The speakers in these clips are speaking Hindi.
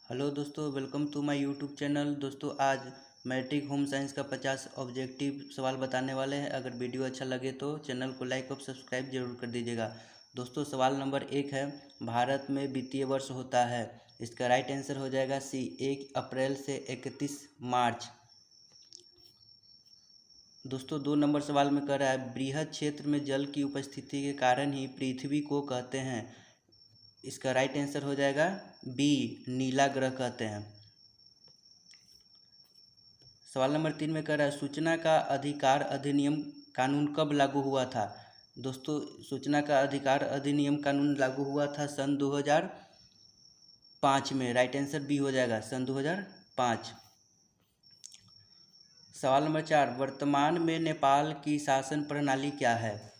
हेलो दोस्तों, welcome to my YouTube channel. दोस्तों आज मैट्रिक होम साइंस का 50 ऑब्जेक्टिव सवाल बताने वाले हैं। अगर वीडियो अच्छा लगे तो चैनल को लाइक और सब्सक्राइब जरूर कर दीजिएगा। दोस्तों सवाल नंबर 1 है, भारत में वित्तीय वर्ष होता है। इसका राइट आंसर हो जाएगा सी, 1 अप्रैल से 31 मार्च। दोस्तों 2 नंबर सवाल में कह रहा है, बृहद क्षेत्र में जल की उपस्थिति के कारण ही पृथ्वी को कहते हैं। इसका राइट आंसर हो जाएगा बी, नीला ग्रह कहते हैं। सवाल नंबर 3 में कह रहा है, सूचना का अधिकार अधिनियम कानून कब लागू हुआ था। दोस्तों सूचना का अधिकार अधिनियम कानून लागू हुआ था सन 2005 में। राइट आंसर बी हो जाएगा, सन 2005। सवाल नंबर 4, वर्तमान में नेपाल की शासन प्रणाली क्या है।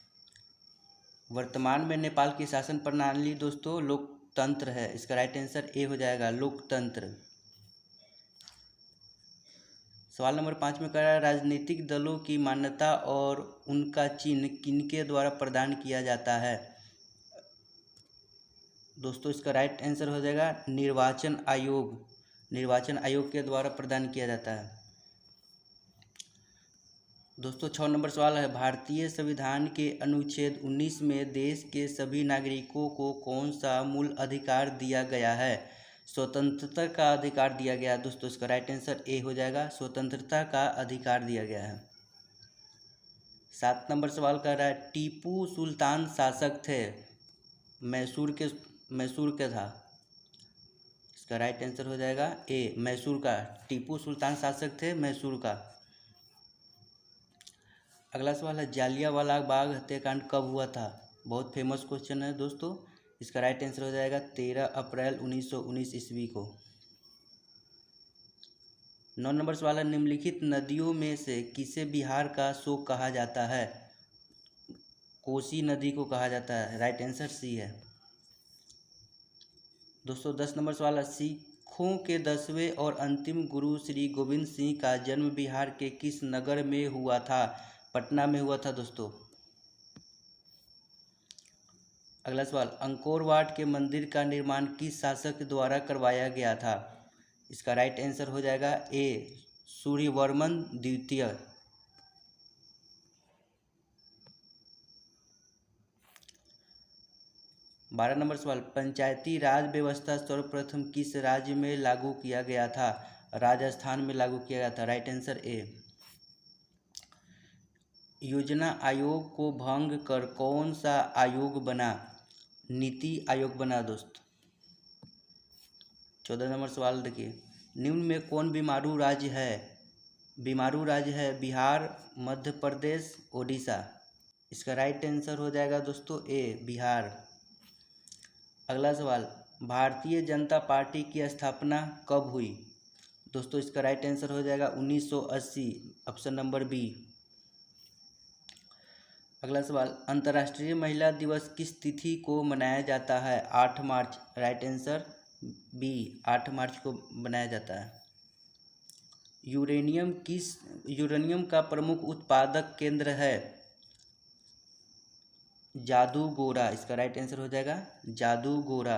वर्तमान में नेपाल की शासन प्रणाली दोस्तों लोकतंत्र है। इसका राइट आंसर ए हो जाएगा, लोकतंत्र। सवाल नंबर 5 में कह रहा है, राजनीतिक दलों की मान्यता और उनका चिन्ह किनके द्वारा प्रदान किया जाता है। दोस्तों इसका राइट आंसर हो जाएगा निर्वाचन आयोग। निर्वाचन आयोग के द्वारा प्रदान किया जाता है। दोस्तों 6 नंबर सवाल है, भारतीय संविधान के अनुच्छेद 19 में देश के सभी नागरिकों को कौन सा मूल अधिकार दिया गया है। स्वतंत्रता का अधिकार दिया गया है। दोस्तों इसका राइट आंसर ए हो जाएगा, स्वतंत्रता का अधिकार दिया गया है। 7 नंबर सवाल कर रहा है, टीपू सुल्तान शासक थे, मैसूर के था। इसका राइट आंसर हो जाएगा ए, मैसूर का। टीपू सुल्तान शासक थे मैसूर का। अगला सवाल है, जालियांवाला बाग हत्याकांड कब हुआ था। बहुत फेमस क्वेश्चन है दोस्तों। इसका राइट आंसर हो जाएगा 13 अप्रैल 1919 ईस्वी को। 9 नंबर सवाल है, निम्नलिखित नदियों में से किसे बिहार का शोक कहा जाता है। कोसी नदी को कहा जाता है। राइट आंसर सी है। दोस्तों 10 नंबर सवाल है, सिखों के 10वें और अंतिम गुरु श्री गोविंद सिंह का जन्म बिहार के किस नगर में हुआ था। पटना में हुआ था दोस्तों। अगला सवाल, अंकोर वाट के मंदिर का निर्माण किस शासक द्वारा करवाया गया था। इसका राइट आंसर हो जाएगा ए, सूर्यवर्मन द्वितीय। 12 नंबर सवाल, पंचायती राज व्यवस्था सर्वप्रथम किस राज्य में लागू किया गया था। राजस्थान में लागू किया गया था। Right answer A. योजना आयोग को भंग कर कौन सा आयोग बना। नीति आयोग बना दोस्त। 14 नंबर सवाल देखिए, निम्न में कौन बीमारू राज्य है। बीमारू राज्य है बिहार, मध्य प्रदेश, ओडिशा। इसका राइट आंसर हो जाएगा दोस्तों ए, बिहार। अगला सवाल, भारतीय जनता पार्टी की स्थापना कब हुई। दोस्तों इसका राइट आंसर हो जाएगा 1980, ऑप्शन नंबर बी। अगला सवाल, अंतर्राष्ट्रीय महिला दिवस किस तिथि को मनाया जाता है। 8 मार्च। राइट आंसर बी, 8 मार्च को मनाया जाता है। यूरेनियम का प्रमुख उत्पादक केंद्र है। जादूगोरा। इसका राइट आंसर हो जाएगा जादूगोरा।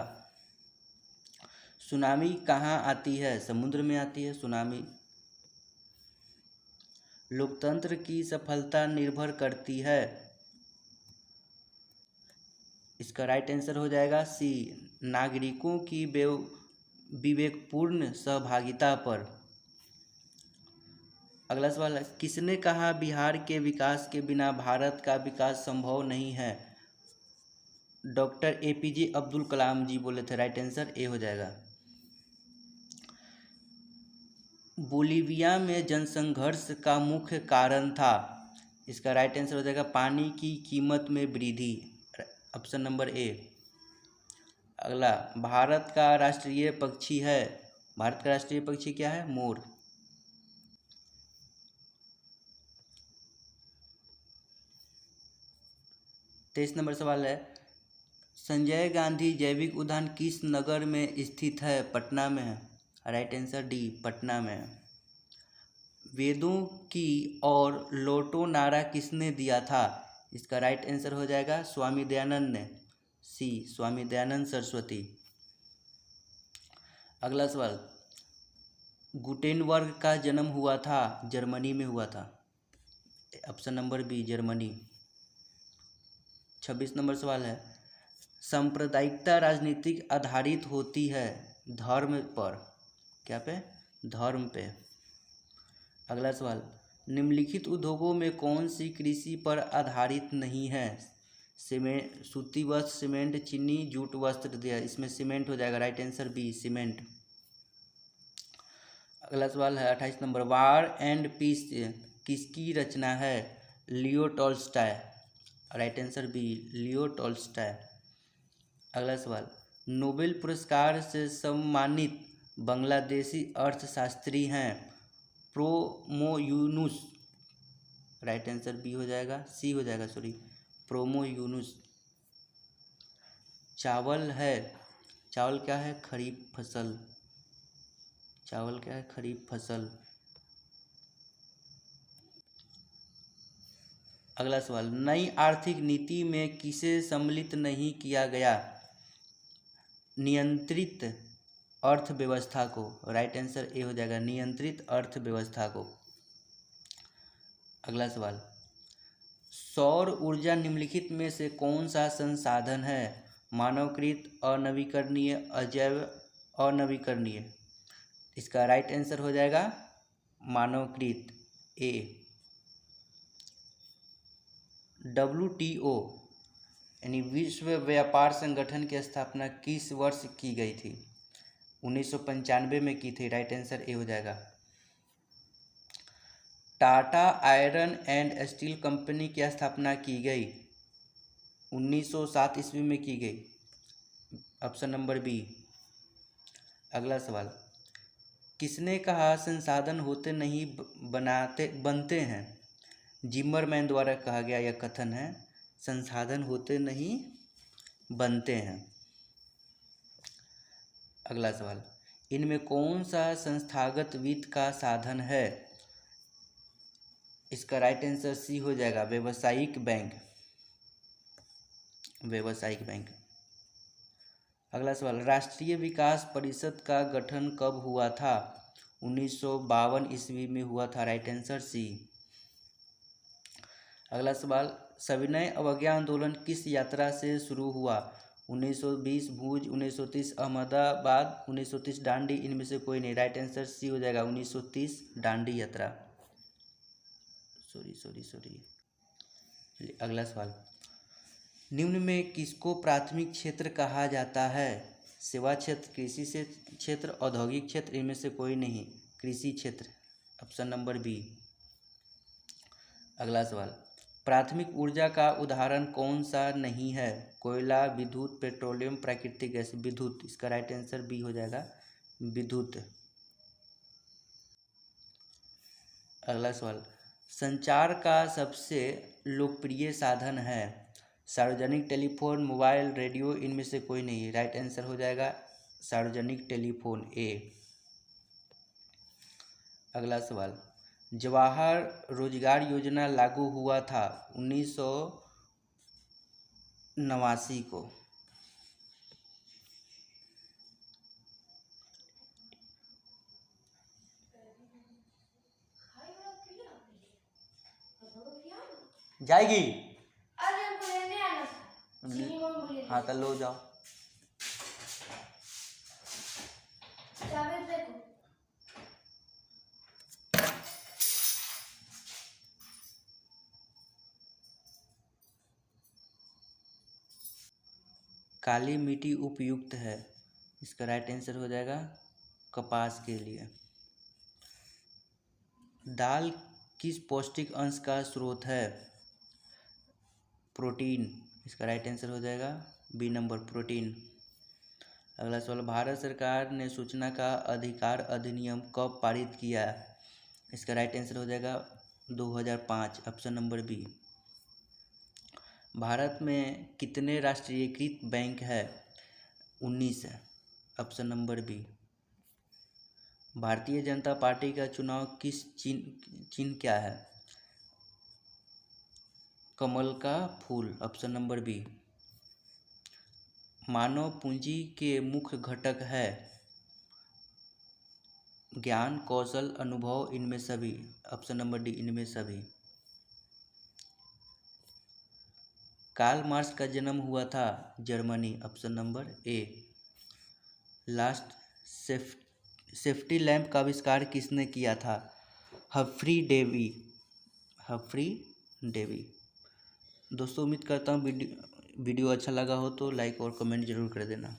सुनामी कहाँ आती है। समुद्र में आती है सुनामी। लोकतंत्र की सफलता निर्भर करती है। इसका राइट आंसर हो जाएगा सी, नागरिकों की विवेकपूर्ण सहभागिता पर। अगला सवाल है, किसने कहा बिहार के विकास के बिना भारत का विकास संभव नहीं है। डॉक्टर एपीजे अब्दुल कलाम जी बोले थे। राइट आंसर ए हो जाएगा। बोलीविया में जनसंघर्ष का मुख्य कारण था। इसका राइट आंसर हो जाएगा पानी की कीमत में वृद्धि, ऑप्शन नंबर ए। अगला, भारत का राष्ट्रीय पक्षी है। भारत का राष्ट्रीय पक्षी क्या है, मोर। तेईस नंबर सवाल है, संजय गांधी जैविक उद्यान किस नगर में स्थित है। पटना में है। राइट आंसर डी, पटना में है। वेदों की और लोटो नारा किसने दिया था। इसका राइट आंसर हो जाएगा स्वामी दयानंद ने। सी, स्वामी दयानंद सरस्वती। अगला सवाल, गुटेनबर्ग का जन्म हुआ था, जर्मनी में हुआ था। Option number B Germany. 26 नंबर सवाल है, सांप्रदायिकता राजनीतिक आधारित होती है धर्म पर, क्या पे, धर्म पे। अगला सवाल, निम्नलिखित उद्योगों में कौन सी कृषि पर आधारित नहीं है? सीमेंट, सूती वस्त्र, सीमेंट, चीनी, जूट वस्त्र दिया, इसमें सीमेंट हो जाएगा, राइट आंसर बी सीमेंट। अगला सवाल है 28 नंबर, वार एंड पीस किसकी रचना है? Leo Tolstoy, right answer B Leo Tolstoy. अगला सवाल, नोबेल पुरस्कार से सम्मानित बांग्लादेशी अर्थशास्त्री हैं प्रोमो-यूनुस, राइट आंसर बी हो जाएगा, सी हो जाएगा सॉरी, प्रोमो-यूनुस। चावल है, चावल क्या है? खरीफ फसल, चावल क्या है? खरीफ फसल। अगला सवाल, नई आर्थिक नीति में किसे सम्मिलित नहीं किया गया? नियंत्रित अर्थव्यवस्था को, राइट आंसर ए हो जाएगा, नियंत्रित अर्थव्यवस्था को। अगला सवाल, सौर ऊर्जा निम्नलिखित में से कौन सा संसाधन है? मानवकृत, अनवीकरणीय, अजैव, अनवीकरणीय। इसका राइट आंसर हो जाएगा मानवकृत, ए। WTO यानी विश्व व्यापार संगठन की स्थापना किस वर्ष की गई थी? 1995 में की थी, राइट आंसर ए हो जाएगा। Tata iron and steel company की स्थापना की गई 1907 ईस्वी में की गई, ऑप्शन नंबर बी। अगला सवाल, किसने कहा संसाधन होते नहीं बनते हैं? जिमरमैन द्वारा कहा गया यह कथन है, संसाधन होते नहीं बनते हैं। अगला सवाल, इनमें कौन सा संस्थागत वित्त का साधन है? इसका राइट आंसर सी हो जाएगा, व्यावसायिक बैंक, व्यावसायिक बैंक। अगला सवाल, राष्ट्रीय विकास परिषद का गठन कब हुआ था? 1952 ईस्वी में हुआ था, राइट आंसर सी। अगला सवाल, सविनय अवज्ञा आंदोलन किस यात्रा से शुरू हुआ? 1920 भुज, 1930 अहमदाबाद, 1930 दांडी, इनमें से कोई नहीं, राइट आंसर सी हो जाएगा, 1930 दांडी यात्रा। सॉरी। अगला सवाल, निम्न में किसको प्राथमिक क्षेत्र कहा जाता है? सेवा क्षेत्र, कृषि क्षेत्र, औद्योगिक क्षेत्र, इनमें से कोई नहीं, कृषि क्षेत्र, ऑप्शन नंबर बी। अगला सवाल, प्राथमिक ऊर्जा का उदाहरण कौन सा नहीं है? कोयला, विद्युत, पेट्रोलियम, प्राकृतिक गैस, विद्युत, इसका राइट आंसर बी हो जाएगा, विद्युत। अगला सवाल, संचार का सबसे लोकप्रिय साधन है? सार्वजनिक टेलीफोन, मोबाइल, रेडियो, इनमें से कोई नहीं, राइट आंसर हो जाएगा सार्वजनिक टेलीफोन, ए। अगला सवाल, जवाहर रोजगार योजना लागू हुआ था 1989 को। जाएगी, हाँ तो लो जाओ। काली मिट्टी उपयुक्त है, इसका राइट आंसर हो जाएगा कपास के लिए। दाल किस पौष्टिक अंश का स्रोत है? प्रोटीन, इसका राइट आंसर हो जाएगा बी नंबर, प्रोटीन। अगला सवाल, भारत सरकार ने सूचना का अधिकार अधिनियम कब पारित किया? इसका राइट आंसर हो जाएगा 2005, ऑप्शन नंबर बी। भारत में कितने राष्ट्रीयकृत बैंक है? 19 है, option number B. Bharatiya Janata party का चुनाव किस चिन्ह क्या है? कमल का फूल, ऑप्शन नंबर बी। मानव पूंजी के मुख्य घटक है? ज्ञान, कौशल, अनुभव, इनमें सभी। ऑप्शन नंबर डी, इनमें सभी। कार्ल मार्क्स का जन्म हुआ था Germany. Option number A. Last safety lamp का आविष्कार किसने किया था? Humphry Davy. Humphry Davy. दोस्तों उम्मीद करता हूँ वीडियो अच्छा लगा हो तो लाइक और कमेंट जरूर कर देना।